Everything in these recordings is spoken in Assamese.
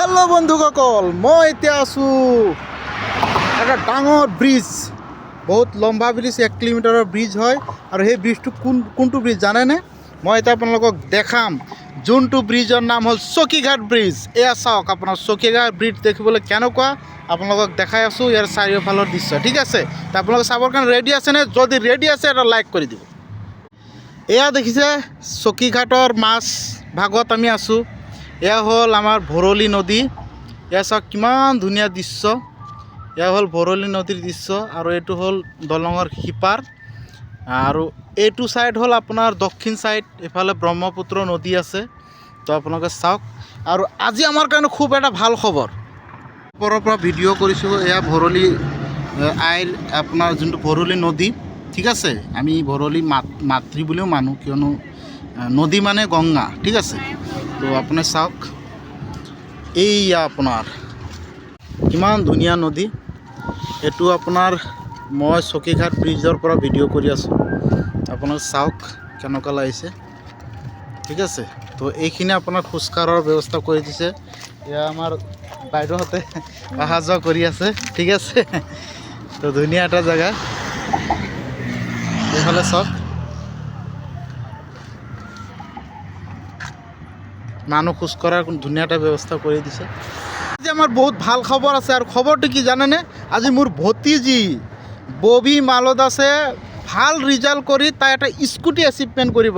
हेलो बंधुসকল मैं এতিয়া আছো এটা ডাঙৰ ব্ৰিজ বহুত লম্বা ব্ৰিজ 1 কিলোমিটাৰৰ ব্ৰিজ হয় আৰু সেই ব্ৰিজটো কোনটো ব্ৰিজ জানে নে মই এটা আপোনালোকক দেখাম যোনটো ব্ৰিজৰ নাম হ'ল চকীঘাট ব্ৰিজ এয়া চাওক আপোনাৰ চকীঘাট ব্ৰিজ দেখিবলৈ কেনেকুৱা আপোনালোকক দেখাই আছো ইয়াৰ চাৰিওফালৰ দৃশ্য ঠিক আছে তা আপোনালোক চাবৰ কাৰণে ৰেডি আছে নে যদি ৰেডি আছে এটা লাইক কৰি দিব এয়া দেখিছে চকীঘাটৰ মাছ ভাগত আমি আছো এয়া হল আমাৰ ভৰলী নদী এয়া চাওক কিমান ধুনীয়া দৃশ্য এয়া হল ভৰলী নদীৰ দৃশ্য আৰু এটো হল দলঙৰ হিপাৰ আৰু এটো সাইড হল আপোনাৰ দক্ষিণ সাইড এফালে ব্ৰহ্মপুত্ৰ নদী আছে তো আপোনালোকে চাওক আৰু আজি আমাৰ কাৰণে খুব এটা ভাল খবৰ পৰৰ পৰা ভিডিঅ' কৰিছো এয়া ভৰলী আইৰ আপোনাৰ যোনটো ভৰলী নদী ঠিক আছে আমি ভৰলী মাতৃ বুলিও মানো কিয়নো নদী মানে গংগা ঠিক আছে তো আপুনি চাওক এইয়া আপোনাৰ কিমান ধুনীয়া নদী এটো আপোনাৰ মই চকীঘাট ব্ৰিজৰ পৰা ভিডিঅ' কৰি আছো আপোনালোক চাওক কেনেকুৱা লাগিছে ঠিক আছে তো এইখিনি আপোনাৰ খোজকাঢ়াৰ ব্যৱস্থা কৰি দিছে এয়া আমাৰ বাইদেউহঁতে অহা যোৱা কৰি আছে ঠিক আছে তো ধুনীয়া এটা জায়গা এইফালে চাওক মানুহ খোজ করার ধুনীয়া এটা ব্যৱস্থা কৰি দিছে আজি আমাৰ বহুত ভাল খবৰ আছে আৰু খবৰটো কি জানেনে আজি মোৰ ভতিজী ববি মালদাসে ভাল ৰিজাল্ট কৰি তাই এটা স্কুটি এচিভমেণ্ট কৰিব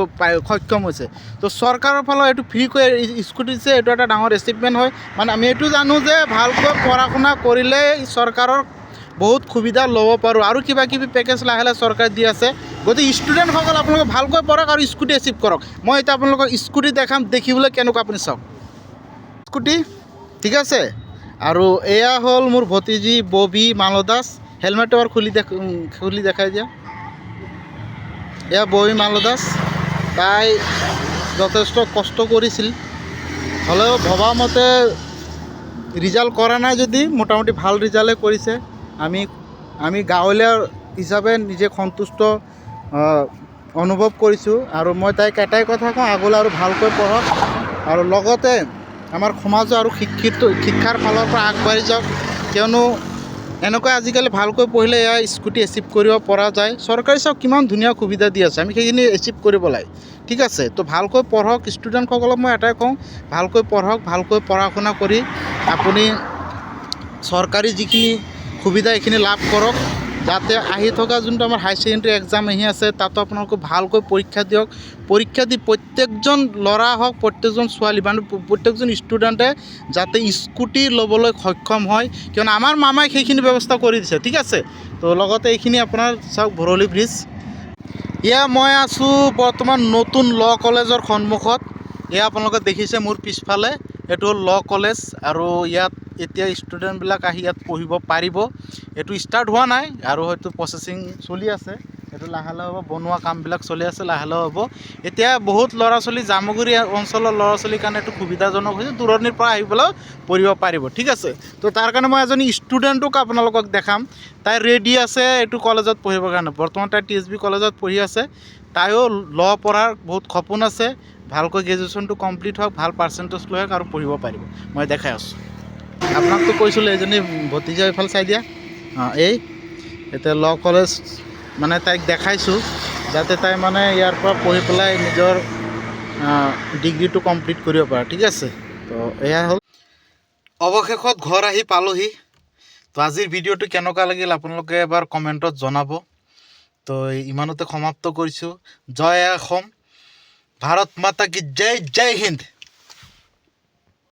সক্ষম হৈছে তো চৰকাৰৰ ফালৰ এইটো ফ্ৰী কৰি স্কুটি দিছে এইটো এটা ডাঙৰ এচিভমেণ্ট হয় মানে আমি এইটো জানো যে ভালকৈ পঢ়া শুনা কৰিলে চৰকাৰৰ বহুত সুবিধা ল'ব পাৰোঁ আৰু কিবা কিবি পেকেজ লাহে লাহে চৰকাৰে দি আছে গতিকে ষ্টুডেণ্টসকল আপোনালোকে ভালকৈ পঢ়ক আৰু স্কুটি এচিভ কৰক মই এতিয়া আপোনালোকক স্কুটি দেখাম দেখিবলৈ কেনেকুৱা আপুনি চাওক স্কুটি ঠিক আছে আৰু এয়া হ'ল মোৰ ভতিজী ববি মালদাস হেলমেটটো আৰু খুলি দেখাই দিয়া এয়া ববি মালদাস তাই যথেষ্ট কষ্ট কৰিছিল হ'লেও ভবা মতে ৰিজাল্ট কৰা নাই যদি মোটামুটি ভাল ৰিজাল্টে কৰিছে আমি গাঁৱলীয়া হিচাপে নিজে সন্তুষ্ট অনুভৱ কৰিছোঁ আৰু মই তাইক এটাই কথা কওঁ আগলৈ আৰু ভালকৈ পঢ়ক আৰু লগতে আমাৰ সমাজ আৰু শিক্ষাৰ ফালৰ পৰা আগবাঢ়ি যাওক কিয়নো এনেকৈ আজিকালি ভালকৈ পঢ়িলে এয়া স্কুটি এচিভ কৰিব পৰা যায় চৰকাৰে চাওক কিমান ধুনীয়া সুবিধা দি আছে আমি সেইখিনি এচিভ কৰিব লাগে ঠিক আছে তো ভালকৈ পঢ়ক ষ্টুডেণ্টসকলক মই এটাই কওঁ ভালকৈ পঢ়ক ভালকৈ পঢ়া শুনা কৰি আপুনি চৰকাৰী যিখিনি সুবিধা এইখিনি লাভ কৰক যাতে আহি থকা যোনটো আমাৰ হাই ছেকেণ্ডেৰী এক্সাম আহি আছে তাতো আপোনালোকে ভালকৈ পৰীক্ষা দিয়ক পৰীক্ষা দি প্ৰত্যেকজন ল'ৰা হওক প্ৰত্যেকজন ছোৱালী মানে প্ৰত্যেকজন ষ্টুডেণ্টে যাতে স্কুটি ল'বলৈ সক্ষম হয় কিয়নো আমাৰ মামাই সেইখিনি ব্যৱস্থা কৰি দিছে ঠিক আছে তো লগতে এইখিনি আপোনাৰ চাওক ভৰলী ব্ৰিজ এয়া মই আছোঁ বৰ্তমান নতুন ল' কলেজৰ সন্মুখত এয়া আপোনালোকে দেখিছে মোৰ পিছফালে এইটো হ'ল ল' কলেজ আৰু ইয়াত এতিয়া ষ্টুডেণ্টবিলাক আহি ইয়াত পঢ়িব পাৰিব এইটো ষ্টাৰ্ট হোৱা নাই আৰু হয়তো প্ৰচেছিং চলি আছে এইটো লাহে লাহে হ'ব বনোৱা কামবিলাক চলি আছে লাহে লাহে হ'ব এতিয়া বহুত ল'ৰা ছোৱালী জামুগুৰি অঞ্চলৰ ল'ৰা ছোৱালীৰ কাৰণে এইটো সুবিধাজনক হৈছে দূৰণিৰ পৰা আহি পেলাই পঢ়িব পাৰিব ঠিক আছে তো তাৰ কাৰণে মই এজনী ষ্টুডেণ্টক আপোনালোকক দেখাম তাই ৰেডি আছে এইটো কলেজত পঢ়িবৰ কাৰণে বৰ্তমান তাই TSB কলেজত পঢ়ি আছে তাইও ল' পঢ়াৰ বহুত সপোন আছে ভালকৈ গ্ৰেজুৱেশ্যনটো কমপ্লিট হওক ভাল পাৰ্চেণ্টেজ লৈ হওক আৰু পঢ়িব পাৰিব মই দেখাই আছোঁ আপোনাকতো কৈছিলোঁ এজনী ভতিজা এইফালে চাই দিয়া এই এতিয়া ল' কলেজ মানে তাইক দেখাইছোঁ যাতে তাই মানে ইয়াৰ পৰা পঢ়ি পেলাই নিজৰ ডিগ্ৰীটো কমপ্লিট কৰিব পাৰে ঠিক আছে তো এয়া হ'ল অৱশেষত ঘৰ আহি পালোহি তো আজিৰ ভিডিঅ'টো কেনেকুৱা লাগিল আপোনালোকে এবাৰ কমেণ্টত জনাব তো ইমানতে সমাপ্ত কৰিছোঁ জয় অসম ভাৰত মাতা কি জয় জয় হিন্দ